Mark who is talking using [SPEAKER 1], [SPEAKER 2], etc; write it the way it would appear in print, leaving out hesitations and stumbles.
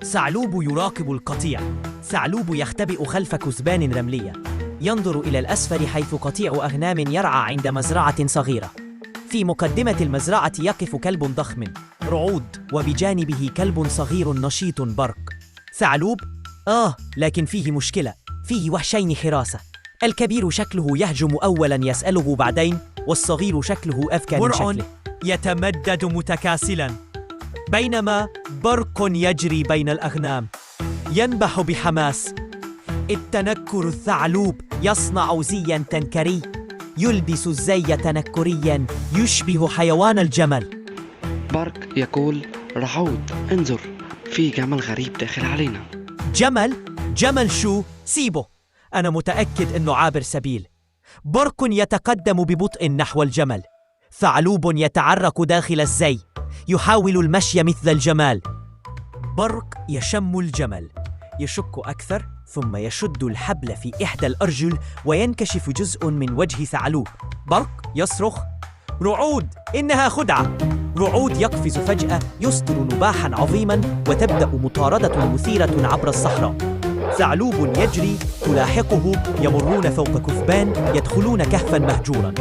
[SPEAKER 1] ثعلوب يراقب القطيع. ثعلوب يختبئ خلف كثبان رملية، ينظر إلى الأسفل حيث قطيع أغنام يرعى عند مزرعة صغيرة. في مقدمة المزرعة يقف كلب ضخم رعود، وبجانبه كلب صغير نشيط برق. ثعلوب: لكن فيه مشكلة، فيه وحشين حراسة. الكبير شكله يهجم أولاً يسأله بعدين، والصغير شكله أذكى من شكله. يتمدد متكاسلاً، بينما برق يجري بين الأغنام. ينبح بحماس. التنكر الثعلوب يصنع زياً تنكري، يلبس الزي تنكرياً يشبه حيوان الجمل.
[SPEAKER 2] برق يقول: رعود، انظر، في جمل غريب داخل علينا.
[SPEAKER 1] جمل؟ جمل شو؟ سيبه، أنا متأكد أنه عابر سبيل. برق يتقدم ببطء نحو الجمل. ثعلوب يتعرق داخل الزي، يحاول المشي مثل الجمال. برق يشم الجمل، يشك أكثر، ثم يشد الحبل في إحدى الأرجل وينكشف جزء من وجه ثعلوب. برق يصرخ: رعود، إنها خدعة! رعود يقفز فجأة، يصدر نباحاً عظيماً، وتبدأ مطاردة مثيرة عبر الصحراء. ثعلوب يجري، تلاحقه، يمرون فوق كثبان، يدخلون كهفاً مهجوراً.